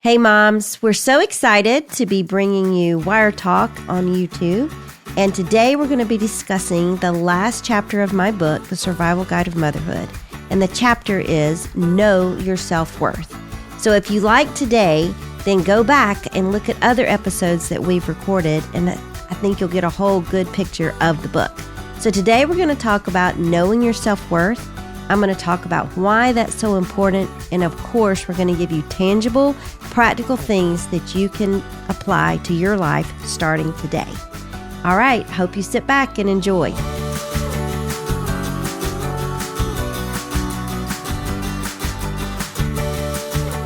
Hey moms, we're so excited to be bringing you Wire Talk on YouTube. And today we're going to be discussing the last chapter of my book, The Survival Guide of Motherhood. And the chapter is Know Your Self-Worth. So if you like today, then go back and look at other episodes that we've recorded, and I think you'll get a whole good picture of the book. So today we're going to talk about knowing your self-worth. I'm going to talk about why that's so important. And of course, we're going to give you tangible, practical things that you can apply to your life starting today. All right, hope you sit back and enjoy.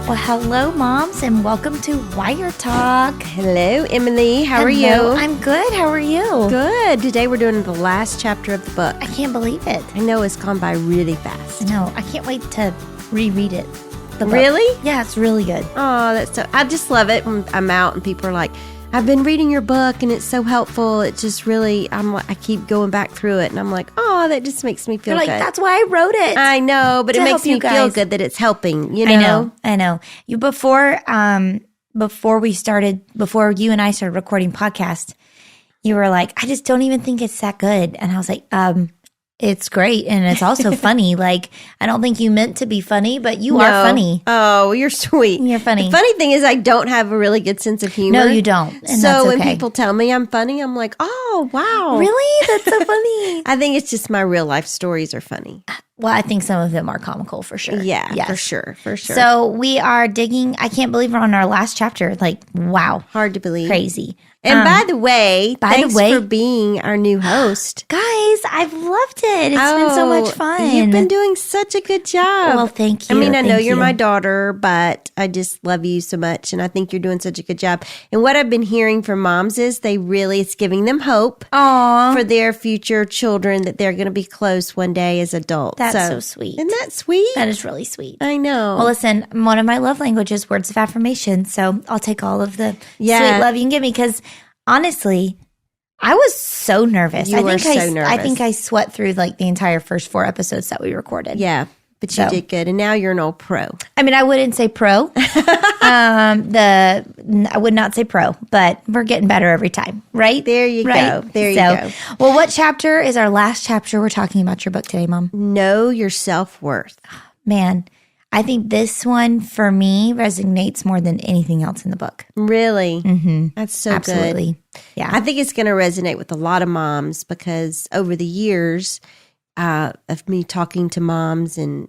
Well, hello, moms, and welcome to Wire Talk. Hello, Emily. How are you? I'm good. How are you? Good. Today we're doing the last chapter of the book. I can't believe it. I know it's gone by really fast. I know. I can't wait to reread it. The book. Really? Yeah, it's really good. Oh, that's so. I just love it when I'm out and people are like, I've been reading your book and it's so helpful. It's just really, I keep going back through it and I'm like, oh, that just makes me feel You're good. like, that's why I wrote it. I know, but it makes me feel good that it's helping, you know? I know. Before you and I started recording podcasts, you were like, I just don't even think it's that good. And I was like, it's great. And it's also funny. Like, I don't think you meant to be funny, but you are funny. Oh, you're sweet. You're funny. The funny thing is I don't have a really good sense of humor. No, you don't. And so that's when okay. people tell me I'm funny, I'm like, oh, wow. Really? That's so funny. I think it's just my real life stories are funny. Well, I think some of them are comical for sure. Yeah, yes. for sure. So we are digging. I can't believe we're on our last chapter. Like, wow. Hard to believe. Crazy. And by the way, thanks for being our new host. Guys, I've loved it. It's been so much fun. You've been doing such a good job. Well, thank you. I mean, I know you're my daughter, but I just love you so much. And I think you're doing such a good job. And what I've been hearing from moms is it's giving them hope for their future children that they're going to be close one day as adults. That's so sweet. Isn't that sweet? That is really sweet. I know. Well, listen, one of my love languages, words of affirmation. So I'll take all of the sweet love you can give me because honestly, I was so nervous. You were so nervous. I think I sweat through like the entire first 4 episodes that we recorded. Yeah, but you did good. And now you're an old pro. I mean, I wouldn't say pro. I would not say pro, but we're getting better every time, right? There you go. There you go. Well, what chapter is our last chapter we're talking about your book today, Mom? Know your self-worth. Man, I think this one for me resonates more than anything else in the book. Really? Mm-hmm. That's so Absolutely. Good. Yeah. I think it's going to resonate with a lot of moms because over the years of me talking to moms and,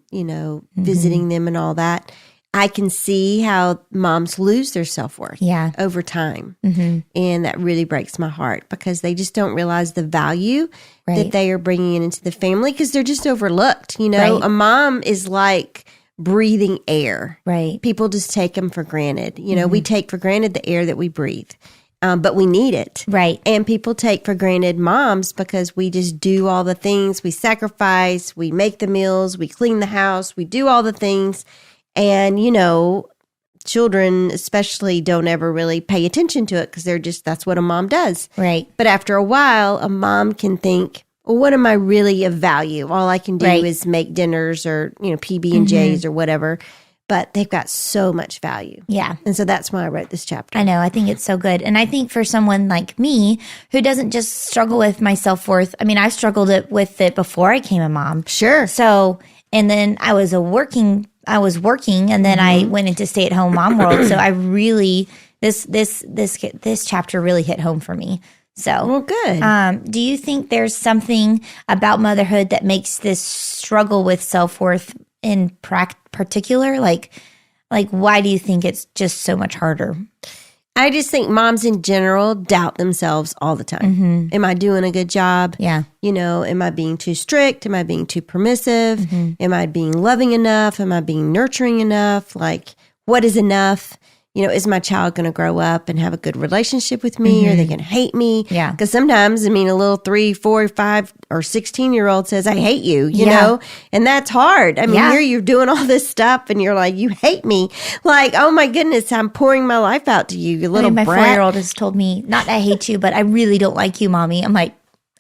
visiting them and all that, I can see how moms lose their self-worth over time. Mm-hmm. And that really breaks my heart because they just don't realize the value that they are bringing into the family because they're just overlooked. A mom is like breathing air. Right. People just take them for granted. We take for granted the air that we breathe, but we need it. Right. And people take for granted moms because we just do all the things. We sacrifice, we make the meals, we clean the house, we do all the things. And, children especially don't ever really pay attention to it because that's what a mom does. Right. But after a while, a mom can think, well, what am I really of value? All I can do is make dinners or, PB&Js or whatever. But they've got so much value. Yeah. And so that's why I wrote this chapter. I know. I think it's so good. And I think for someone like me who doesn't just struggle with my self-worth, I mean, I struggled with it before I became a mom. Sure. So, and then I was working and then I went into stay-at-home mom world. So I really, this chapter really hit home for me. So, well, good. Do you think there's something about motherhood that makes this struggle with self-worth in particular? Like why do you think it's just so much harder? I just think moms in general doubt themselves all the time. Mm-hmm. Am I doing a good job? Yeah. Am I being too strict? Am I being too permissive? Mm-hmm. Am I being loving enough? Am I being nurturing enough? Like, what is enough? Is my child going to grow up and have a good relationship with me? Mm-hmm. Are they going to hate me? Yeah. Because sometimes, a little 3, 4, 5, or 16-year-old says, I hate you, you know? And that's hard. Here you're doing all this stuff and you're like, you hate me. Like, oh my goodness, I'm pouring my life out to you, you little my brat. 4-year-old has told me, not I hate you, but I really don't like you, Mommy. I'm like,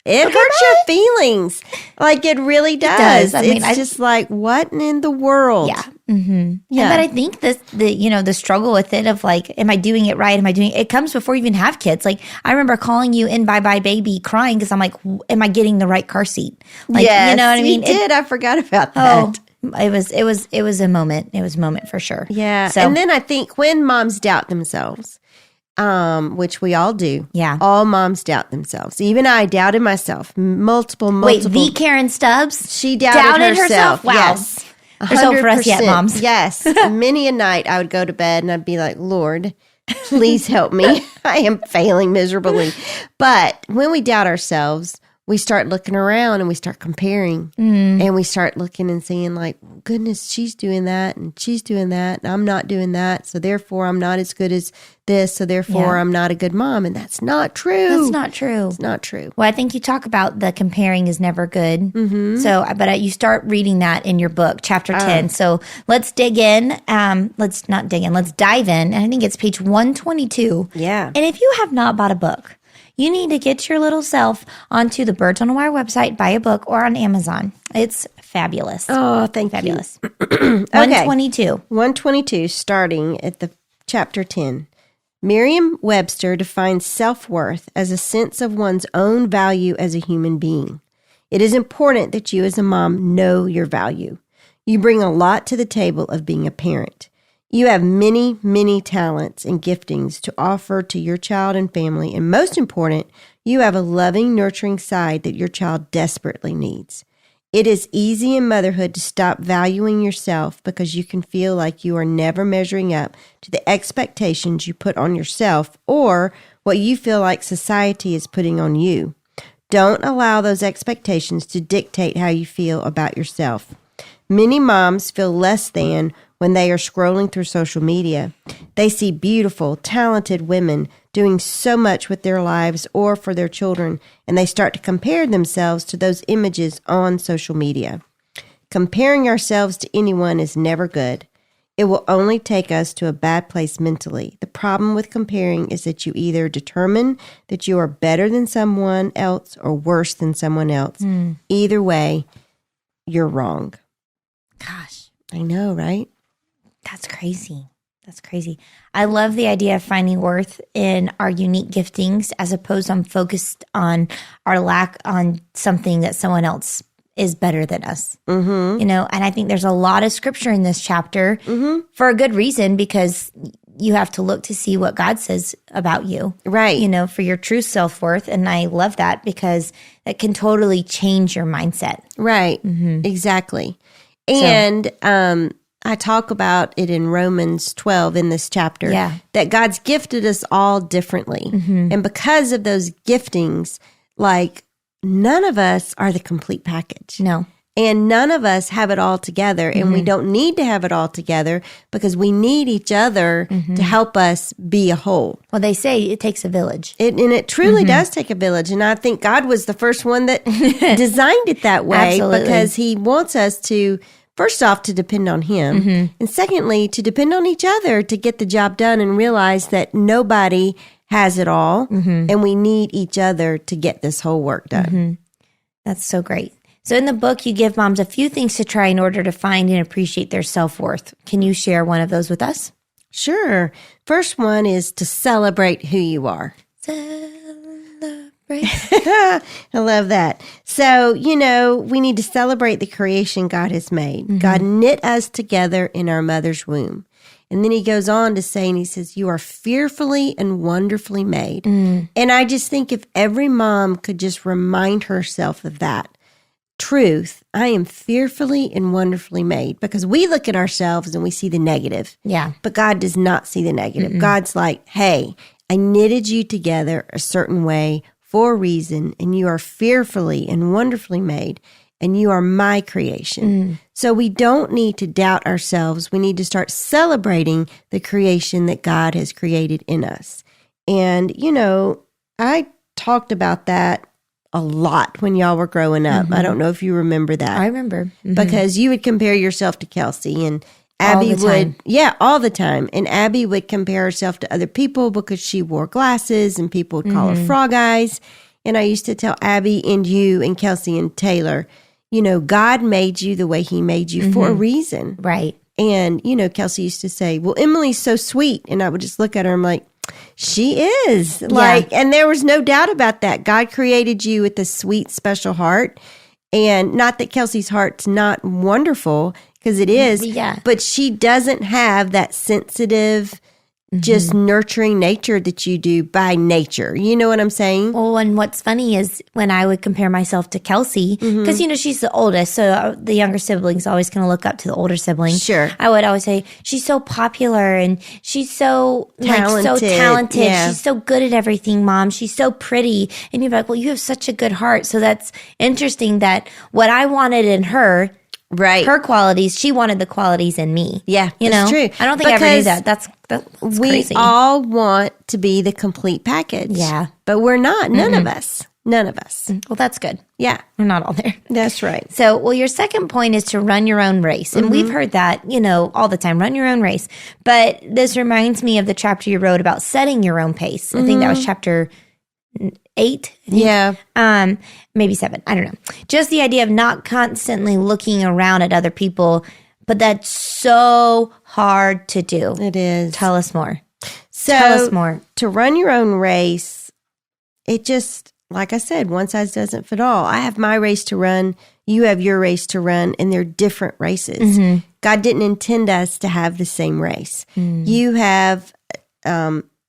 It hurts your feelings. Like it really does. I mean, it's just like, what in the world? Yeah. Mm-hmm. Yeah. But I think the struggle with it of like, am I doing it right? Am I doing it? Comes before you even have kids. Like I remember calling you in Bye Bye Baby crying because I'm like, am I getting the right car seat? Like, yes, you know what I mean? You did. I forgot about that. It was a moment. It was a moment for sure. Yeah. So, and then I think when moms doubt themselves, which we all do. Yeah. All moms doubt themselves. Even I doubted myself. Multiple. Wait, the Karen Stubbs? She doubted herself. Wow. Yes. There's hope for us yet, moms. Yes. Many a night I would go to bed and I'd be like, Lord, please help me. I am failing miserably. But when we doubt ourselves, we start looking around and we start comparing and we start looking and saying like, goodness, she's doing that and she's doing that and I'm not doing that. So therefore I'm not as good as this. So therefore I'm not a good mom. And that's not true. That's not true. It's not true. Well, I think you talk about the comparing is never good. Mm-hmm. So, but you start reading that in your book, chapter 10. So let's dig in. Let's dive in. And I think it's page 122. Yeah. And if you have not bought a book, you need to get your little self onto the Birds on a Wire website, buy a book, or on Amazon. It's fabulous. Oh, thank fabulous. you. 122. 122, starting at the chapter 10. Merriam-Webster defines self-worth as a sense of one's own value as a human being. It is important that you as a mom know your value. You bring a lot to the table of being a parent. You have many, many talents and giftings to offer to your child and family, and most important, you have a loving, nurturing side that your child desperately needs. It is easy in motherhood to stop valuing yourself because you can feel like you are never measuring up to the expectations you put on yourself or what you feel like society is putting on you. Don't allow those expectations to dictate how you feel about yourself. Many moms feel less than when they are scrolling through social media. They see beautiful, talented women doing so much with their lives or for their children, and they start to compare themselves to those images on social media. Comparing ourselves to anyone is never good. It will only take us to a bad place mentally. The problem with comparing is that you either determine that you are better than someone else or worse than someone else. Either way, you're wrong. Gosh. I know, right? That's crazy. That's crazy. I love the idea of finding worth in our unique giftings as opposed on focused on our lack on something that someone else is better than us. Mm-hmm. You know, and I think there's a lot of scripture in this chapter for a good reason because you have to look to see what God says about you. Right. You know, for your true self-worth. And I love that because it can totally change your mindset. Right. Mm-hmm. Exactly. And I talk about it in Romans 12 in this chapter, that God's gifted us all differently. Mm-hmm. And because of those giftings, like none of us are the complete package. No. And none of us have it all together. And we don't need to have it all together because we need each other to help us be a whole. Well, they say it takes a village. And it truly does take a village. And I think God was the first one that designed it that way. Absolutely. Because he wants us to, first off, to depend on him. And secondly, to depend on each other to get the job done and realize that nobody has it all. And we need each other to get this whole work done. That's so great. So in the book, you give moms a few things to try in order to find and appreciate their self-worth. Can you share one of those with us? Sure. First one is to celebrate who you are. Celebrate. I love that. So, you know, we need to celebrate the creation God has made. God knit us together in our mother's womb. And then he goes on to say, and he says, you are fearfully and wonderfully made. And I just think if every mom could just remind herself of that truth, I am fearfully and wonderfully made, because we look at ourselves and we see the negative. Yeah. But God does not see the negative. God's like, hey, I knitted you together a certain way for a reason, and you are fearfully and wonderfully made, and you are my creation. So we don't need to doubt ourselves. We need to start celebrating the creation that God has created in us. And, you know, I talked about that a lot when y'all were growing up. I don't know if you remember that. I remember. Because you would compare yourself to Kelsey, and Abby would, all the time. And Abby would compare herself to other people because she wore glasses and people would call her frog eyes. And I used to tell Abby and you and Kelsey and Taylor, God made you the way he made you for a reason. Right. And, Kelsey used to say, well, Emily's so sweet. And I would just look at her and I'm like, she is. And there was no doubt about that. God created you with a sweet, special heart. And not that Kelsey's heart's not wonderful, because it is. Yeah. But she doesn't have that sensitive, just nurturing nature that you do by nature. You know what I'm saying? Well, and what's funny is when I would compare myself to Kelsey, because, she's the oldest, so the younger siblings always going to look up to the older sibling. Sure. I would always say, she's so popular and she's so talented. Yeah. She's so good at everything, Mom. She's so pretty. And you're like, well, you have such a good heart. So that's interesting that what I wanted in her, right, her qualities, she wanted the qualities in me. Yeah, that's true. I don't think I ever knew that. That's we crazy. all want to be the complete package. Yeah. But we're not. None of us. None of us. Well, that's good. Yeah. We're not all there. That's right. So, your second point is to run your own race. And we've heard that, all the time, run your own race. But this reminds me of the chapter you wrote about setting your own pace. I think that was chapter 8. Yeah. Maybe 7. I don't know. Just the idea of not constantly looking around at other people, but that's so hard to do. It is. Tell us more. So, Tell us more. To run your own race, it just, like I said, one size doesn't fit all. I have my race to run. You have your race to run, and they're different races. God didn't intend us to have the same race. You have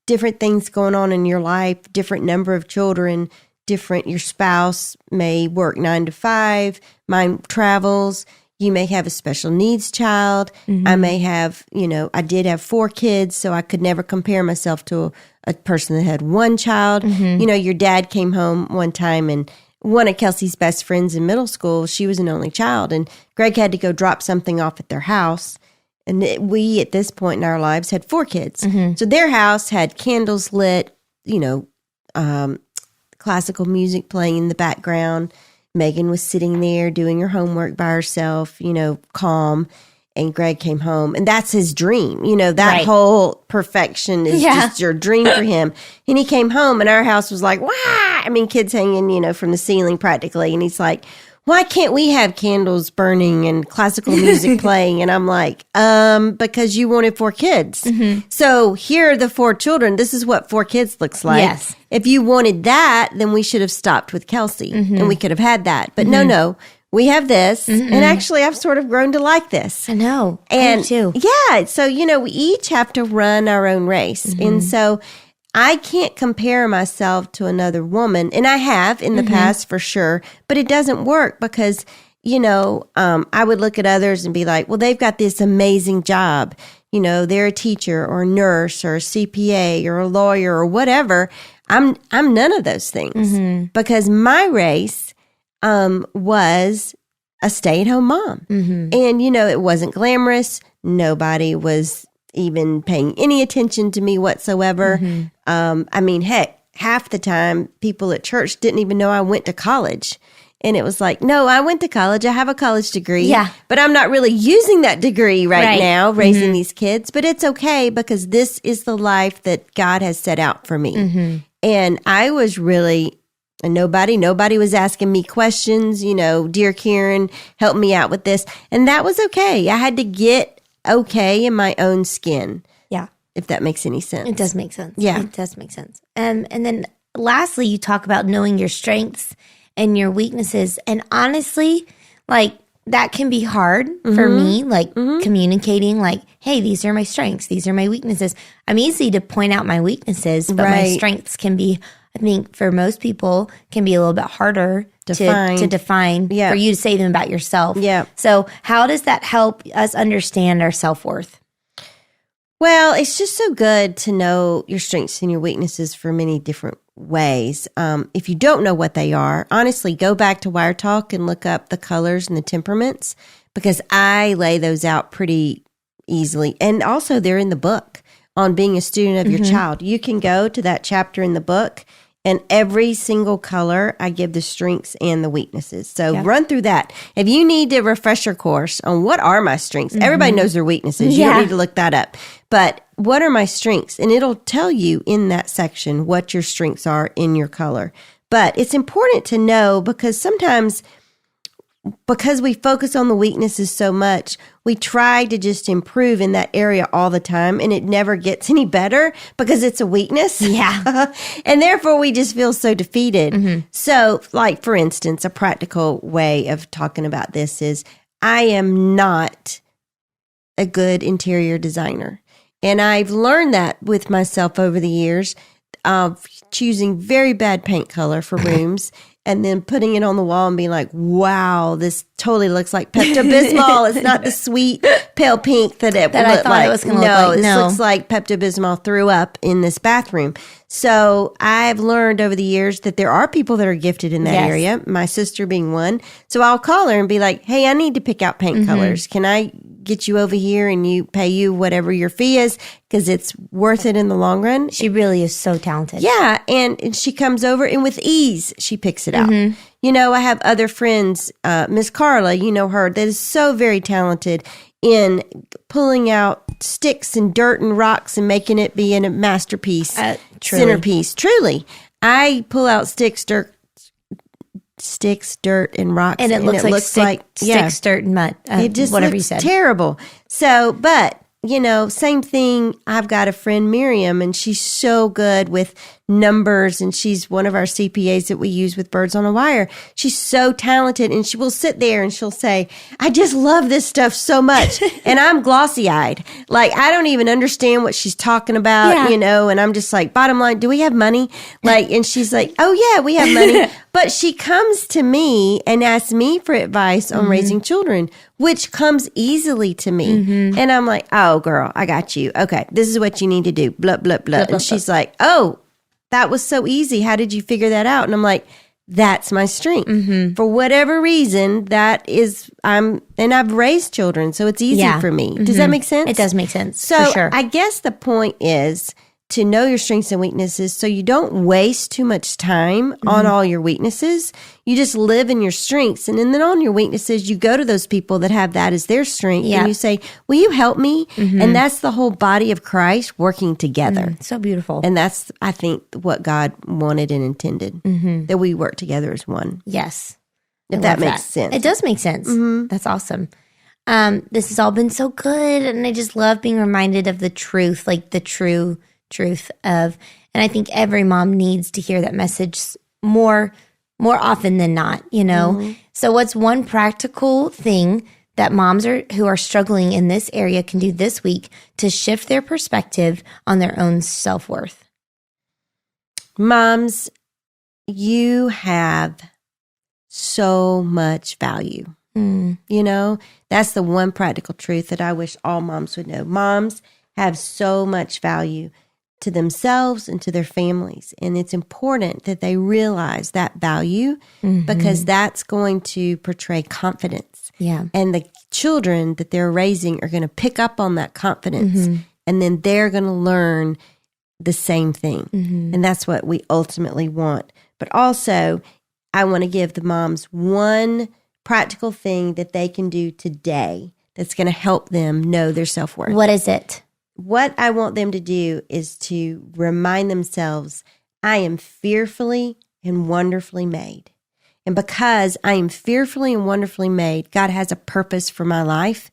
different things going on in your life, different number of children, your spouse may work 9 to 5, mine travels. You may have a special needs child. I may have, I did have 4 kids, so I could never compare myself to a person that had 1 child. Your dad came home one time, and one of Kelsey's best friends in middle school, she was an only child, and Greg had to go drop something off at their house. And we, at this point in our lives, had 4 kids. So their house had candles lit, classical music playing in the background. Megan was sitting there doing her homework by herself, calm. And Greg came home. And that's his dream. That whole perfection is just your dream for him. And he came home and our house was like, wow. I mean, kids hanging, from the ceiling practically. And he's like, why can't we have candles burning and classical music playing? And I'm like, because you wanted 4 kids. So here are the 4 children. This is what 4 kids looks like. Yes. If you wanted that, then we should have stopped with Kelsey and we could have had that. But no, we have this. And actually, I've sort of grown to like this. I know. And I do too. Yeah. So, we each have to run our own race. And so I can't compare myself to another woman. And I have in the past for sure, but it doesn't work because, I would look at others and be like, well, they've got this amazing job. They're a teacher or a nurse or a CPA or a lawyer or whatever. I'm none of those things because my race was a stay-at-home mom. And, it wasn't glamorous. Nobody was even paying any attention to me whatsoever. I mean, heck, half the time people at church didn't even know I went to college. And it was like, no, I went to college. I have a college degree. Yeah. But I'm not really using that degree right now, raising these kids. But it's okay because this is the life that God has set out for me. And I was really, and nobody was asking me questions, dear Karen, help me out with this. And that was okay. I had to get okay in my own skin. Yeah. If that makes any sense. It does make sense. Yeah. It does make sense. And then lastly, you talk about knowing your strengths and your weaknesses. And honestly, that can be hard for me, communicating hey, these are my strengths. These are my weaknesses. I'm easy to point out my weaknesses, but my strengths can be, I think for most people, can be a little bit harder to define for you to say them about yourself. Yeah. So how does that help us understand our self-worth? Well, it's just so good to know your strengths and your weaknesses for many different ways. If you don't know what they are, honestly, go back to Wire Talk and look up the colors and the temperaments because I lay those out pretty easily. And also they're in the book on being a student of your child. You can go to that chapter in the book and every single color, I give the strengths and the weaknesses. So run through that. If you need a refresher course on what are my strengths, everybody knows their weaknesses. You don't need to look that up. But what are my strengths? And it'll tell you in that section what your strengths are in your color. But it's important to know because sometimes, because we focus on the weaknesses so much, we try to just improve in that area all the time, and it never gets any better because it's a weakness. Yeah. And therefore, we just feel so defeated. So, like, for instance, a practical way of talking about this is I am not a good interior designer. And I've learned that with myself over the years of choosing very bad paint color for rooms and then putting it on the wall and being like, wow, this totally looks like Pepto-Bismol. It's not the sweet pale pink that it That I looked thought like. it was going to look like. This No, looks like Pepto-Bismol threw up in this bathroom. So I've learned over the years that there are people that are gifted in that Yes. area, my sister being one. So I'll call her and be like, hey, I need to pick out paint colors. Can I get you over here and pay you whatever your fee is because it's worth it in the long run? she really is so talented. Yeah, and she comes over and with ease, she picks it out. You know, I have other friends, Miss Carla, you know her, that is so very talented in pulling out sticks and dirt and rocks and making it be in a masterpiece, Truly. centerpiece. Truly. I pull out sticks, dirt, and rocks. And it looks like sticks, dirt, and mud. It just whatever you looks said. terrible. So, but, you know, same thing. I've got a friend, Miriam, and she's so good with numbers, and she's one of our CPAs that we use with Birds on a Wire. She's so talented, and she will sit there and she'll say, I just love this stuff so much. And I'm glossy-eyed. Like, I don't even understand what she's talking about, you know, and I'm just like, bottom line, do we have money? Like, and she's like, oh yeah, we have money. But she comes to me and asks me for advice on raising children, which comes easily to me. And I'm like, oh, girl, I got you. Okay, this is what you need to do. Blah, blah, blah. And she's like, oh, that was so easy. How did you figure that out? And I'm like, that's my strength. For whatever reason, that is, and I've raised children, so it's easy for me. Does that make sense? It does make sense. So for sure. I guess the point is to know your strengths and weaknesses so you don't waste too much time on all your weaknesses. You just live in your strengths. And then on your weaknesses, you go to those people that have that as their strength. And you say, will you help me? And that's the whole body of Christ working together. So beautiful. And that's, I think, what God wanted and intended, that we work together as one. Yes. If that makes sense. It does make sense. That's awesome. This has all been so good. And I just love being reminded of the truth, like the true truth of, and I think every mom needs to hear that message more often than not, you know? So what's one practical thing that moms who are struggling in this area can do this week to shift their perspective on their own self-worth? Moms, you have so much value. You know, that's the one practical truth that I wish all moms would know. Moms have so much value to themselves and to their families. And it's important that they realize that value because that's going to portray confidence. Yeah. And the children that they're raising are going to pick up on that confidence and then they're going to learn the same thing. And that's what we ultimately want. But also, I want to give the moms one practical thing that they can do today that's going to help them know their self-worth. What is it? What I want them to do is to remind themselves, I am fearfully and wonderfully made. And because I am fearfully and wonderfully made, God has a purpose for my life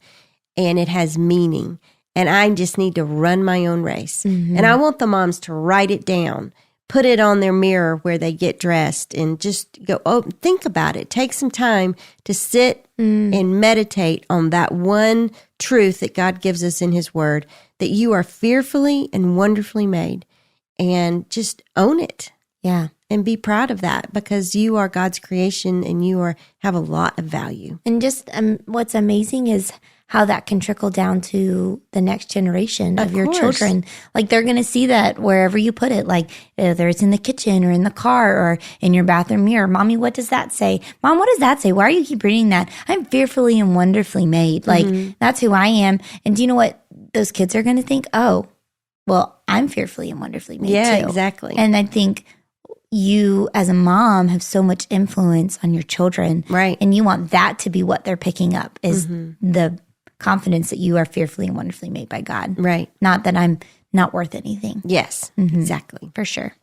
and it has meaning. And I just need to run my own race. And I want the moms to write it down, put it on their mirror where they get dressed and just go, think about it. Take some time to sit and meditate on that one truth that God gives us in His Word, that you are fearfully and wonderfully made, and just own it. Yeah. And be proud of that because you are God's creation and you have a lot of value. And just what's amazing is how that can trickle down to the next generation of your children. Like they're going to see that wherever you put it, like whether it's in the kitchen or in the car or in your bathroom mirror. Mommy, what does that say? Mom, what does that say? Why do you keep reading that? I'm fearfully and wonderfully made. Like that's who I am. And do you know what those kids are going to think? Oh, well, I'm fearfully and wonderfully made Yeah, too. exactly. And I think you as a mom have so much influence on your children. Right. And you want that to be what they're picking up is the confidence that you are fearfully and wonderfully made by God. Right. Not that I'm not worth anything. Yes, exactly. For sure.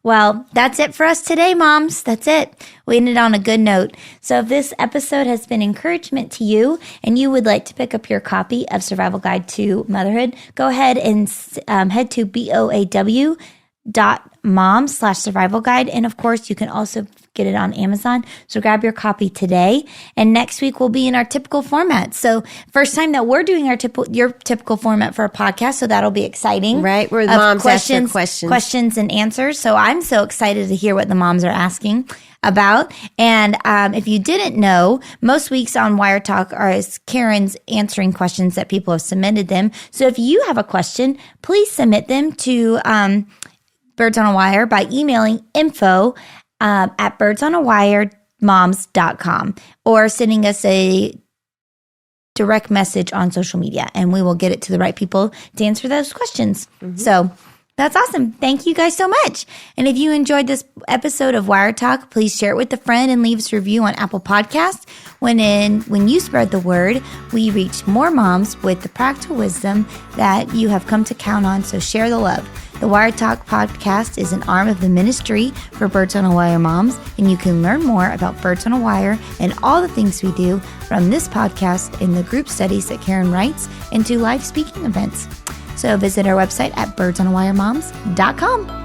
Well, that's it for us today, moms. That's it. We ended on a good note. So if this episode has been encouragement to you and you would like to pick up your copy of Survival Guide to Motherhood, go ahead and head to boaw.mom/survival guide. And of course, you can also get it on Amazon. So grab your copy today. And next week we'll be in our typical format. So first time that we're doing your typical format for a podcast. So that'll be exciting. Right. Where the moms ask their questions and answers. So I'm so excited to hear what the moms are asking about. And if you didn't know, most weeks on Wire Talk is Karen's answering questions that people have submitted them. So if you have a question, please submit them to Birds on a Wire by emailing info at birdsonawire.moms.com or sending us a direct message on social media, and we will get it to the right people to answer those questions. So that's awesome. Thank you guys so much. And if you enjoyed this episode of Wire Talk, please share it with a friend and leave us a review on Apple Podcasts. When you spread the word, we reach more moms with the practical wisdom that you have come to count on. So share the love. The Wire Talk podcast is an arm of the ministry for Birds on a Wire moms, and you can learn more about Birds on a Wire and all the things we do from this podcast in the group studies that Karen writes and to live speaking events. So visit our website at birdsonawiremoms.com.